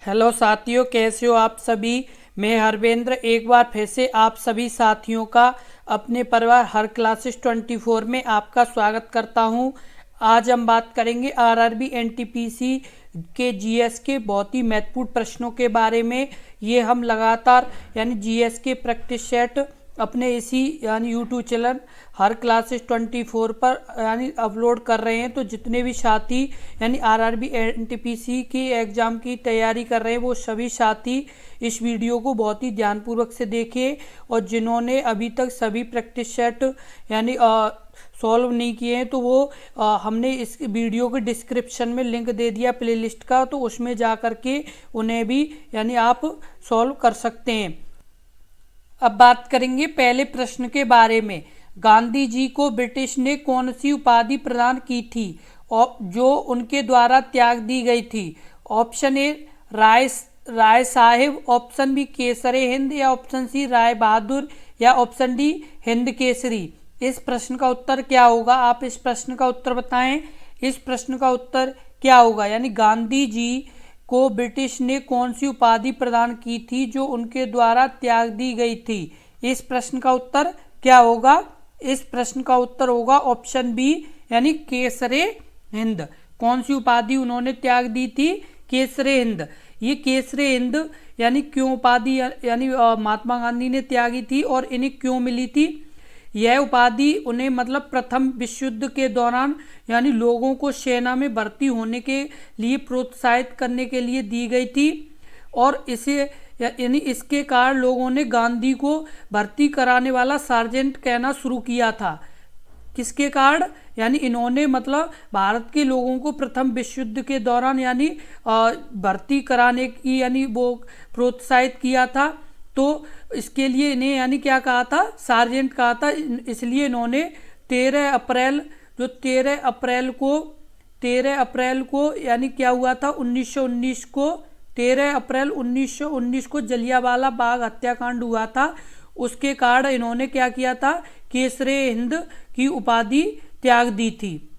Hello साथियों, कैसे हो आप सभी। मैं हरवेंद्र एक बार फिर से आप सभी साथियों का अपने परिवार हर क्लासेस 24 में आपका स्वागत करता हूं। आज हम बात करेंगे आरआरबी एनटीपीसी के जीएस के बहुत ही महत्वपूर्ण प्रश्नों के बारे में। ये हम लगातार जीएस के प्रैक्टिस सेट अपने इसी यूट्यूब चैनल हर क्लासेस 24 पर अपलोड कर रहे हैं। तो जितने भी साथी आरआरबी एनटीपीसी की एग्ज़ाम की तैयारी कर रहे हैं वो सभी साथी इस वीडियो को बहुत ही ध्यानपूर्वक से देखें। और जिन्होंने अभी तक सभी प्रैक्टिस सेट सॉल्व नहीं किए हैं तो वो हमने इस वीडियो के डिस्क्रिप्शन में लिंक दे दिया प्लेलिस्ट का, तो उसमें जा कर के उन्हें भी आप सॉल्व कर सकते हैं। अब बात करेंगे पहले प्रश्न के बारे में। गांधी जी को ब्रिटिश ने कौन सी उपाधि प्रदान की थी और जो उनके द्वारा त्याग दी गई थी। Option A Rai Saheb, option B Kaiser-e Hind, या ऑप्शन सी राय बहादुर, या ऑप्शन डी हिंद केसरी। इस प्रश्न का उत्तर क्या होगा, आप इस प्रश्न का उत्तर बताएं। इस प्रश्न का उत्तर क्या होगा, गांधी जी को ब्रिटिश ने कौन सी उपाधि प्रदान की थी जो उनके द्वारा त्याग दी गई थी। इस प्रश्न का उत्तर क्या होगा, इस प्रश्न का उत्तर होगा ऑप्शन बी केसरे हिंद। कौन सी उपाधि उन्होंने त्याग दी थी, केसरे हिंद। ये केसरे हिंद क्यों उपाधि महात्मा गांधी ने त्यागी थी और इन्हें क्यों मिली थी। यह उपाधि उन्हें प्रथम विश्व युद्ध के दौरान लोगों को सेना में भर्ती होने के लिए प्रोत्साहित करने के लिए दी गई थी। और इसे इसके कारण लोगों ने गांधी को भर्ती कराने वाला सार्जेंट कहना शुरू किया था। किसके कारण, इन्होंने भारत के लोगों को प्रथम विश्व युद्ध के दौरान भर्ती कराने की वो प्रोत्साहित किया था। तो इसके लिए इन्हें क्या कहा था, सार्जेंट कहा था। इसलिए इन्होंने 13 अप्रैल को क्या हुआ था 1919 को 13 अप्रैल 1919 को जलियांवाला बाग हत्याकांड हुआ था। उसके कारण इन्होंने क्या किया था, केसरे हिंद की उपाधि त्याग दी थी।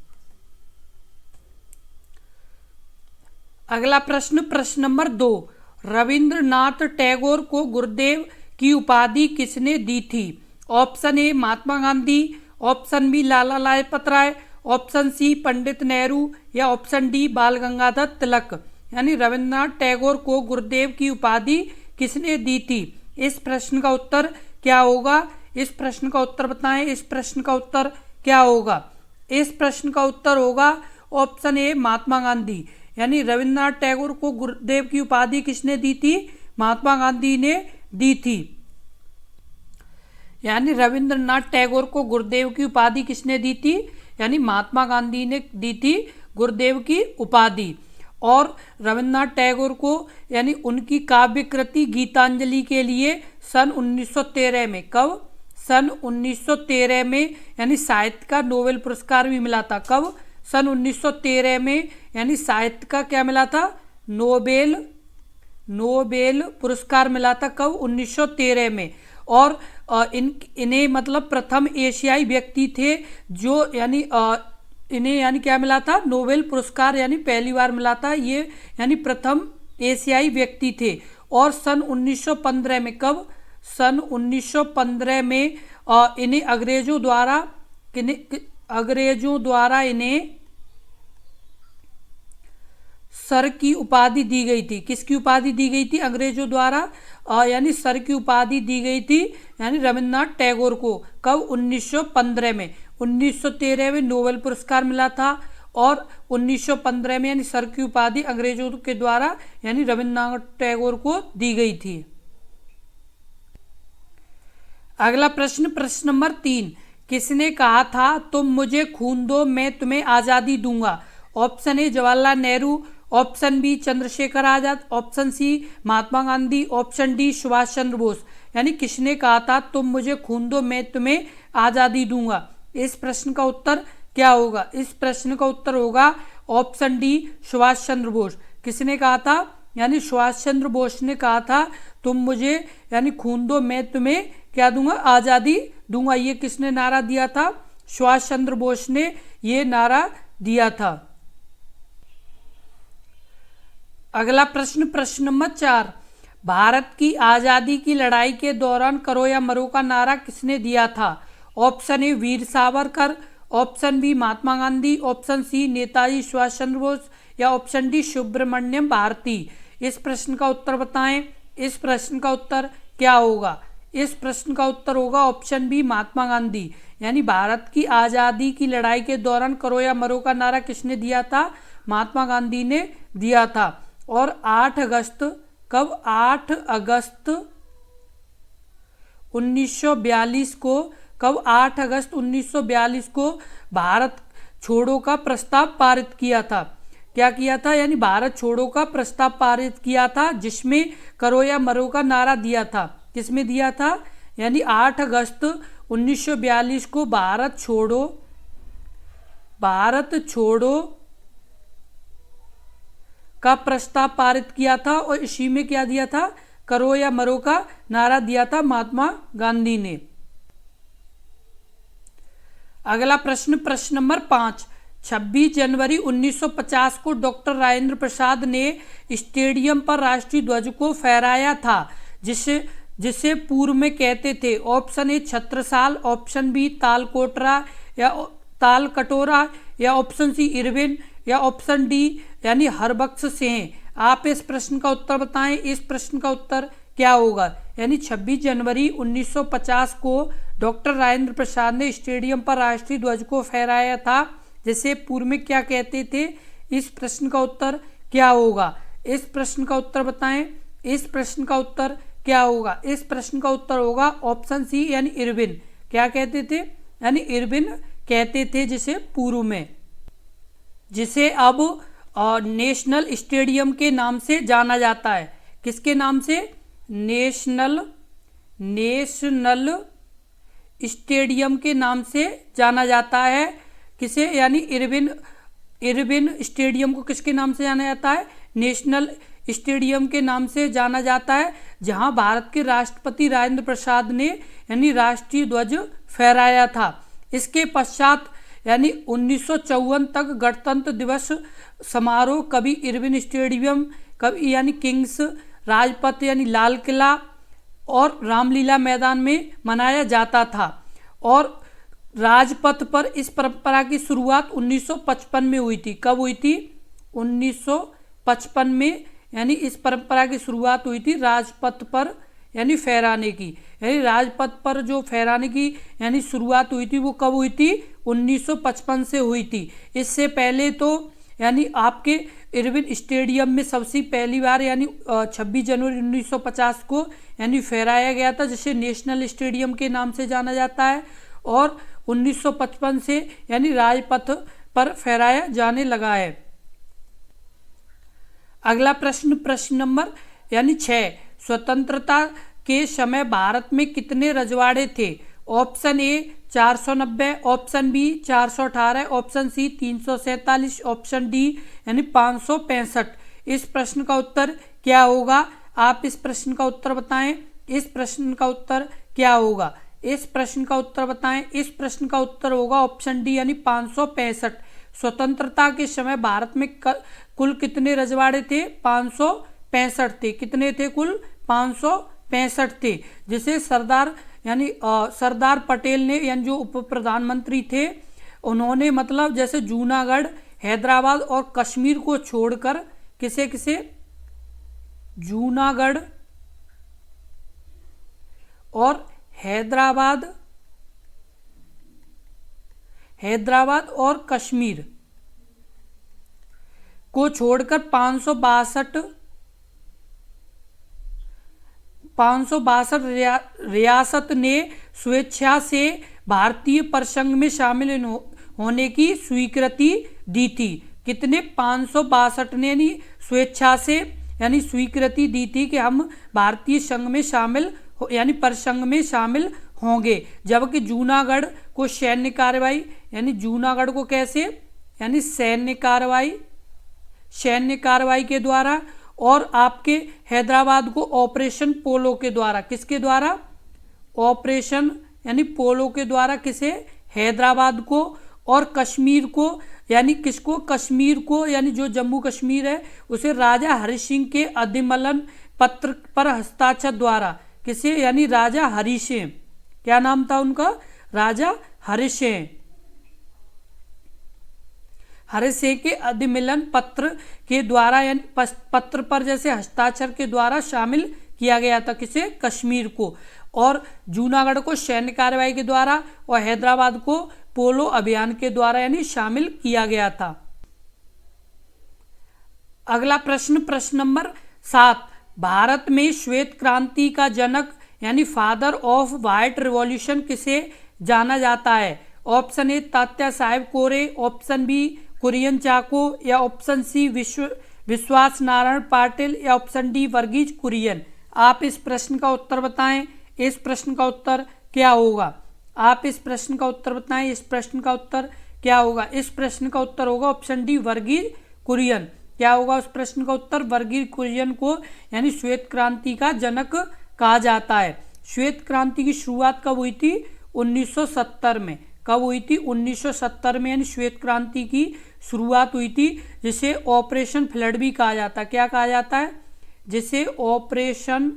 अगला प्रश्न नंबर 2। रविंद्रनाथ टैगोर को गुरुदेव की उपाधि किसने दी थी। Option A Mahatma Gandhi, option B Lala Lajpat Rai, option C Pandit Nehru, या ऑप्शन डी बाल गंगाधर तिलक। रविंद्रनाथ टैगोर को गुरुदेव की उपाधि किसने दी थी। इस प्रश्न का उत्तर क्या होगा, इस प्रश्न का उत्तर बताएं। इस प्रश्न का उत्तर क्या होगा, इस प्रश्न का उत्तर होगा ऑप्शन ए महात्मा गांधी। रविंद्रनाथ टैगोर को गुरुदेव की उपाधि किसने दी थी, महात्मा गांधी ने दी थी। रविंद्रनाथ टैगोर को गुरुदेव की उपाधि किसने दी थी, महात्मा गांधी ने दी थी गुरुदेव की उपाधि। और रविंद्रनाथ टैगोर को उनकी काव्य कृति गीतांजलि के लिए सन 1913 में, कब, सन 1913 में साहित्य का नोबेल पुरस्कार भी मिला था। कब, सन 1913 में साहित्य का क्या मिला था, नोबेल पुरस्कार मिला था। कब, 1913 में। और इन्हें प्रथम एशियाई व्यक्ति थे जो इन्हें क्या मिला था, नोबेल पुरस्कार पहली बार मिला था। ये प्रथम एशियाई व्यक्ति थे। और सन 1915 में, कब, सन 1915 में इन्हें अंग्रेजों द्वारा इन्हें सर की उपाधि दी गई थी। किसकी उपाधि दी गई थी, अंग्रेजों द्वारा सर की उपाधि दी गई थी रविंद्रनाथ टैगोर को। कब, 1915 में। 1913 में नोबेल पुरस्कार मिला था और 1915 में सर की उपाधि अंग्रेजों के द्वारा रविंद्रनाथ टैगोर को दी गई थी। अगला प्रश्न नंबर 3। किसने कहा था तुम मुझे खून दो मैं तुम्हें आज़ादी दूंगा। Option A Jawaharlal Nehru, option B Chandrashekhar Azad, option C Mahatma Gandhi, option D Subhash Chandra Bose. किसने कहा था तुम मुझे खून दो मैं तुम्हें आज़ादी दूंगा। इस प्रश्न का उत्तर क्या होगा, इस प्रश्न का उत्तर होगा ऑप्शन डी सुभाष चंद्र बोस। किसने कहा था, सुभाष चंद्र बोस ने कहा था तुम मुझे खून दो मैं तुम्हें क्या दूंगा, आज़ादी दूंगा। ये किसने नारा दिया था, सुभाष चंद्र बोस ने ये नारा दिया था। अगला प्रश्न, प्रश्न नंबर 4, भारत की आज़ादी की लड़ाई के दौरान करो या मरो का नारा किसने दिया था? Option A Veer Savarkar, option B Mahatma Gandhi, option C Netaji Subhash Chandra Bose या ऑप्शन डी सुब्रमण्यम भारती। इस प्रश्न का उत्तर बताएं। इस प्रश्न का उत्तर क्या होगा? इस प्रश्न का उत्तर होगा ऑप्शन बी महात्मा गांधी। यानी भारत की आज़ादी की लड़ाई के दौरान करो या मरो का नारा किसने दिया था? महात्मा गांधी ने दिया था। और 8 अगस्त, कब? 8 अगस्त 1942 को, कब? 8 अगस्त 1942 को भारत छोड़ो का प्रस्ताव पारित किया था। क्या किया था? यानी भारत छोड़ो का प्रस्ताव पारित किया था, जिसमें करो या मरो का नारा दिया था। किसमें दिया था? यानी 8 अगस्त 1942 को भारत छोड़ो का प्रस्ताव पारित किया था और इसी में क्या दिया था? करो या मरो का नारा दिया था महात्मा गांधी ने। अगला प्रश्न, प्रश्न नंबर 5, 26 जनवरी 1950 को डॉक्टर राजेंद्र प्रसाद ने स्टेडियम पर राष्ट्रीय ध्वज को फहराया था, जिसे पूर्व में कहते थे। Option A Chhatrasal, option B Talkotra या तालकटोरा या ऑप्शन सी इरविन या ऑप्शन डी यानी हरबख्श सिंह। आप इस प्रश्न का उत्तर बताएं। इस प्रश्न का उत्तर क्या होगा? यानी 26 जनवरी 1950 को डॉक्टर राजेंद्र प्रसाद ने स्टेडियम पर राष्ट्रीय ध्वज को फहराया था, जिसे पूर्व में क्या कहते थे? इस प्रश्न का उत्तर क्या होगा? इस प्रश्न का उत्तर बताएं। इस प्रश्न का उत्तर क्या होगा? इस प्रश्न का उत्तर होगा ऑप्शन सी यानी इरविन। क्या कहते थे? यानी इरविन कहते थे, जिसे पूर्व में, जिसे अब नेशनल स्टेडियम के नाम से जाना जाता है। किसके नाम से? नेशनल स्टेडियम के नाम से जाना जाता है। किसे? यानी इरविन स्टेडियम को किसके नाम से जाना जाता है? नेशनल स्टेडियम के नाम से जाना जाता है, जहां भारत के राष्ट्रपति राजेंद्र प्रसाद ने यानी राष्ट्रीय ध्वज फहराया था। इसके पश्चात यानी 1954 तक गणतंत्र दिवस समारोह कभी इरविन स्टेडियम, कभी यानी किंग्स राजपथ यानी लाल किला और रामलीला मैदान में मनाया जाता था। और राजपथ पर इस परंपरा की शुरुआत 1955 में हुई थी। कब हुई थी? 1955 में यानी इस परंपरा की शुरुआत हुई थी राजपथ पर यानी फहराने की। यानी राजपथ पर जो फहराने की यानी शुरुआत हुई थी वो कब हुई थी? 1955 से हुई थी। इससे पहले तो यानी आपके इरविन स्टेडियम में सबसे पहली बार यानी 26 जनवरी 1950 को यानी फहराया गया था, जिसे नेशनल स्टेडियम के नाम से जाना जाता है। और 1955 से यानी राजपथ पर फहराया जाने लगा है। अगला प्रश्न, प्रश्न नंबर यानी 6, स्वतंत्रता के समय भारत में कितने रजवाड़े थे? Option A 490, option B 418, option C 347, option D यानी 565। इस प्रश्न का उत्तर क्या होगा? आप इस प्रश्न का उत्तर बताएं। इस प्रश्न का उत्तर क्या होगा? इस प्रश्न का उत्तर बताएं। इस प्रश्न का उत्तर होगा ऑप्शन डी यानी 565। स्वतंत्रता के समय भारत में कुल कितने रजवाड़े थे? 565 थे। कितने थे? कुल 565 थे, जिसे सरदार पटेल ने यानी जो उप प्रधानमंत्री थे उन्होंने मतलब जैसे जूनागढ़, हैदराबाद और कश्मीर को छोड़कर किसे जूनागढ़ और हैदराबाद और कश्मीर को छोड़कर 562 रियासत ने स्वेच्छा से भारतीय परिसंघ में शामिल होने की स्वीकृति दी थी। कितने? 562 ने यानी स्वेच्छा से यानी स्वीकृति दी थी कि हम भारतीय संघ में शामिल यानी परिसंघ में शामिल होंगे। जबकि जूनागढ़ को सैन्य कार्रवाई यानी जूनागढ़ को कैसे यानी सैन्य कार्रवाई के द्वारा और आपके हैदराबाद को ऑपरेशन पोलो के द्वारा, किसके द्वारा? ऑपरेशन यानी पोलो के द्वारा किसे? हैदराबाद को। और कश्मीर को यानी किसको, कश्मीर को, यानी जो जम्मू कश्मीर है उसे राजा हरि सिंह के अधिमलन पत्र पर हस्ताक्षर द्वारा, किसे, यानी राजा हरि सिंह, क्या नाम था उनका, राजा हरि सिंह, हरि सिंह के अधिमिलन पत्र के द्वारा, यानी पत्र पर जैसे हस्ताक्षर के द्वारा शामिल किया गया था, किसे, कश्मीर को। और जूनागढ़ को सैन्य कार्रवाई के द्वारा और हैदराबाद को पोलो अभियान के द्वारा यानी शामिल किया गया था। अगला प्रश्न, प्रश्न नंबर 7, भारत में श्वेत क्रांति का जनक यानी फादर ऑफ व्हाइट रिवॉल्यूशन किसे जाना जाता है? ऑप्शन ए तात्या साहेब कोरे, ऑप्शन बी कुरियन चाको, या ऑप्शन सी विश्वास नारायण पाटिल, या ऑप्शन डी वर्गीज कुरियन। आप इस प्रश्न का उत्तर बताएं। इस प्रश्न का उत्तर क्या होगा? आप इस प्रश्न का उत्तर बताएं। इस प्रश्न का उत्तर क्या होगा? इस प्रश्न का उत्तर होगा ऑप्शन डी वर्गीज कुरियन। क्या होगा उस प्रश्न का उत्तर? वर्गीज कुरियन को यानी श्वेत क्रांति का जनक कहा जाता है। श्वेत क्रांति की शुरुआत कब हुई थी? 1970 में। कब हुई थी? 1970 में, यानी श्वेत क्रांति की शुरुआत हुई थी, जिसे ऑपरेशन फ्लड भी कहा जाता है। क्या कहा जाता है? जिसे ऑपरेशन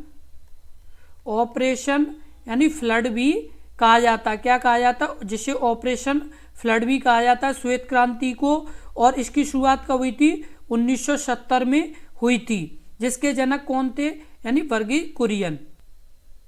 यानी फ्लड भी कहा जाता है। क्या कहा जाता है? जिसे ऑपरेशन फ्लड भी कहा जाता है श्वेत क्रांति को। और इसकी शुरुआत कब हुई थी? 1970 में हुई थी। जिसके जनक कौन थे? यानी वर्गीज कुरियन।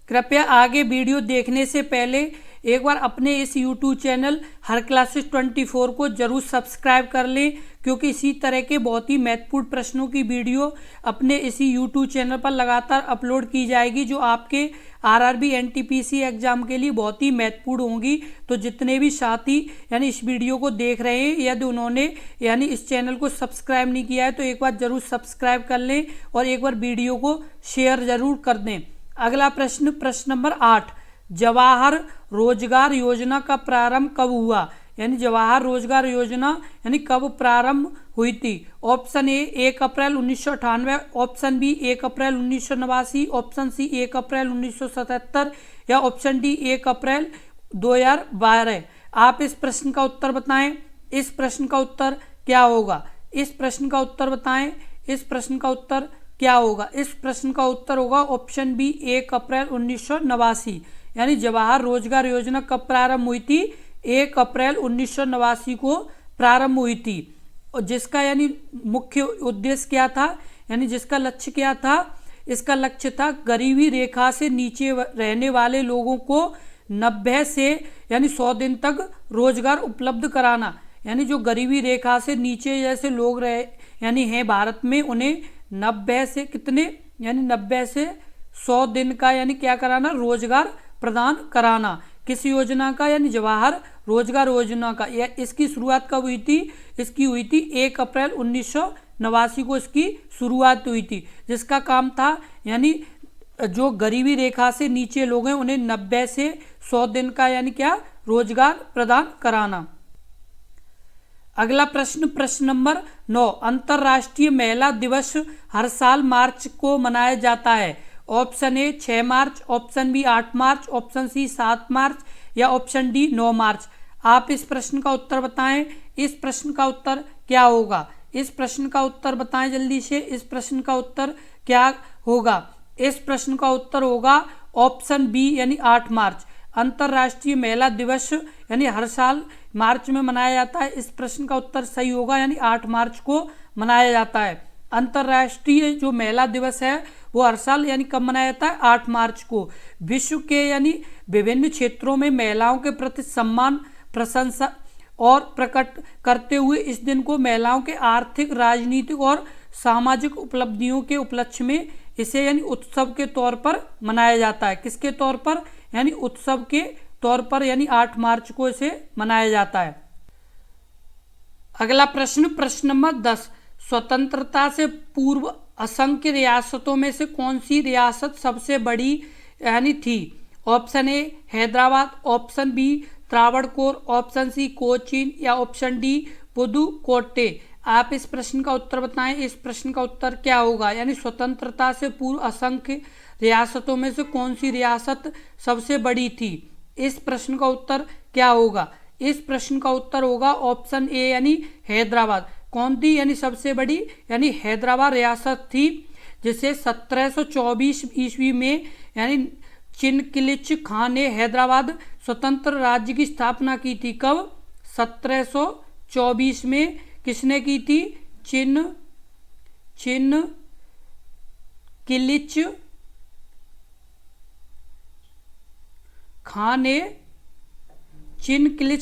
कृपया आगे वीडियो देखने से पहले एक बार अपने इस YouTube चैनल हर क्लासेस 24 को जरूर सब्सक्राइब कर लें, क्योंकि इसी तरह के बहुत ही महत्वपूर्ण प्रश्नों की वीडियो अपने इसी YouTube चैनल पर लगातार अपलोड की जाएगी, जो आपके RRB NTPC एग्जाम के लिए बहुत ही महत्वपूर्ण होंगी। तो जितने भी साथी यानी इस वीडियो को देख रहे हैं, यदि उन्होंने यानी इस चैनल को सब्सक्राइब नहीं किया है तो एक बार जरूर सब्सक्राइब कर लें और एक बार वीडियो को शेयर जरूर कर दें। अगला प्रश्न, प्रश्न नंबर 8, जवाहर रोजगार योजना का प्रारंभ कब हुआ? यानी जवाहर रोजगार योजना यानी कब प्रारंभ हुई थी? ऑप्शन ए 1 अप्रैल 1998, ऑप्शन बी 1 अप्रैल 1989, ऑप्शन सी 1 अप्रैल 1977, या ऑप्शन डी 1 अप्रैल 2012। आप इस प्रश्न का उत्तर बताएं। इस प्रश्न का उत्तर क्या होगा? इस प्रश्न का उत्तर बताएं। इस प्रश्न का उत्तर क्या होगा? इस प्रश्न का उत्तर होगा ऑप्शन बी 1 अप्रैल 1989। यानी जवाहर रोजगार योजना कब प्रारंभ हुई थी? 1 अप्रैल 1989 को प्रारंभ हुई थी। और जिसका यानी मुख्य उद्देश्य क्या था? यानी जिसका लक्ष्य क्या था? इसका लक्ष्य था गरीबी रेखा से नीचे रहने वाले लोगों को 90 से यानी 100 दिन तक रोजगार उपलब्ध कराना। यानी जो गरीबी रेखा से नीचे जैसे लोग रहे यानी हैं भारत में, उन्हें 90 से कितने यानी 90 से 100 दिन का यानी क्या कराना? रोजगार प्रदान कराना। किस योजना का? यानी जवाहर रोजगार योजना का। इसकी शुरुआत कब हुई थी? इसकी हुई थी 1 अप्रैल 1989 को इसकी शुरुआत हुई थी। जिसका काम था यानी जो गरीबी रेखा से नीचे लोग हैं उन्हें 90 से 100 दिन का यानी क्या? रोजगार प्रदान कराना। अगला प्रश्न, प्रश्न नंबर 9, अंतर्राष्ट्रीय महिला दिवस हर साल मार्च को मनाया जाता है। ऑप्शन ए 6 मार्च, ऑप्शन बी 8 मार्च, ऑप्शन सी 7 मार्च, या ऑप्शन डी 9 मार्च। आप इस प्रश्न का उत्तर बताएं। इस प्रश्न का उत्तर क्या होगा? इस प्रश्न का उत्तर बताएं जल्दी से। इस प्रश्न का उत्तर क्या होगा? इस प्रश्न का उत्तर होगा ऑप्शन बी यानी 8 मार्च। अंतर्राष्ट्रीय महिला दिवस यानी हर साल मार्च में मनाया जाता है। इस प्रश्न का उत्तर सही होगा, यानी 8 मार्च को मनाया जाता है। अंतर्राष्ट्रीय जो महिला दिवस है वो हर साल यानी कब मनाया जाता है? 8 मार्च को। विश्व के यानी विभिन्न क्षेत्रों में महिलाओं के प्रति सम्मान, प्रशंसा और प्रकट करते हुए इस दिन को महिलाओं के आर्थिक, राजनीतिक और सामाजिक उपलब्धियों के उपलक्ष्य में इसे यानी उत्सव के तौर पर मनाया जाता है। किसके तौर पर? यानी उत्सव के तौर पर, यानी 8 मार्च को इसे मनाया जाता है। अगला प्रश्न, प्रश्न नंबर 10, स्वतंत्रता से पूर्व असंख्य रियासतों में से कौन सी रियासत सबसे बड़ी यानी थी? Option A Hyderabad, option B Travancore, option C Cochin, या ऑप्शन डी पुदुकोट्टई। आप इस प्रश्न का उत्तर बताएं। इस प्रश्न का उत्तर क्या होगा? यानी स्वतंत्रता से पूर्व असंख्य रियासतों में से कौन सी रियासत सबसे बड़ी थी? इस प्रश्न का उत्तर क्या होगा? इस प्रश्न का उत्तर होगा ऑप्शन ए यानी हैदराबाद। कौन थी यानी सबसे बड़ी, यानी हैदराबाद रियासत थी जिसे 1724 ईस्वी में यानी चिनकिलिच खां ने हैदराबाद स्वतंत्र राज्य की स्थापना की थी। कब? 1724 में किसने की थी? चिनकिलिच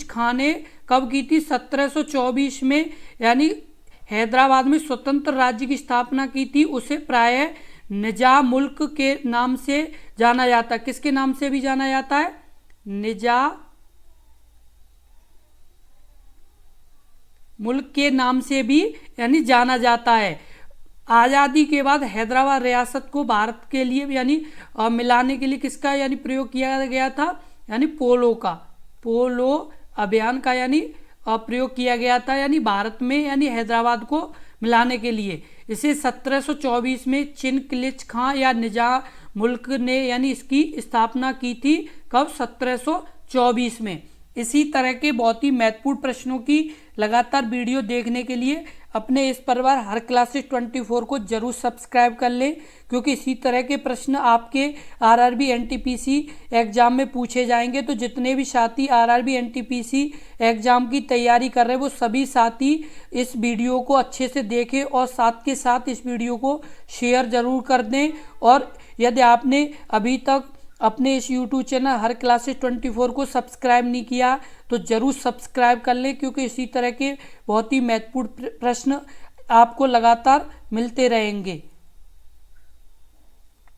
खां ने कब की थी? 1724 में, यानी हैदराबाद में स्वतंत्र राज्य की स्थापना की थी। उसे प्रायः निजाम मुल्क के नाम से जाना जाता है। किसके नाम से भी जाना जाता है? निजाम मुल्क के नाम से भी यानी जाना जाता है। आज़ादी के बाद हैदराबाद रियासत को भारत के लिए यानी मिलाने के लिए किसका यानी प्रयोग किया गया था? यानी पोलो अभियान का यानी प्रयोग किया गया था, यानी भारत में यानी हैदराबाद को मिलाने के लिए। इसे 1724 में चिनकिलिच खां या निजाम मुल्क ने यानी इसकी स्थापना की थी। कब? 1724 में। इसी तरह के बहुत ही महत्वपूर्ण प्रश्नों की लगातार वीडियो देखने के लिए अपने इस परिवार हर क्लासेस 24 को जरूर सब्सक्राइब कर लें, क्योंकि इसी तरह के प्रश्न आपके आरआरबी एनटीपीसी एग्जाम में पूछे जाएंगे। तो जितने भी साथी आरआरबी एनटीपीसी एग्जाम की तैयारी कर रहे हैं वो सभी साथी इस वीडियो को अच्छे से देखें और साथ के साथ इस वीडियो को शेयर जरूर कर दें। और यदि आपने अभी तक अपने इस YouTube चैनल हर क्लासेस 24 को सब्सक्राइब नहीं किया तो ज़रूर सब्सक्राइब कर लें, क्योंकि इसी तरह के बहुत ही महत्वपूर्ण प्रश्न आपको लगातार मिलते रहेंगे।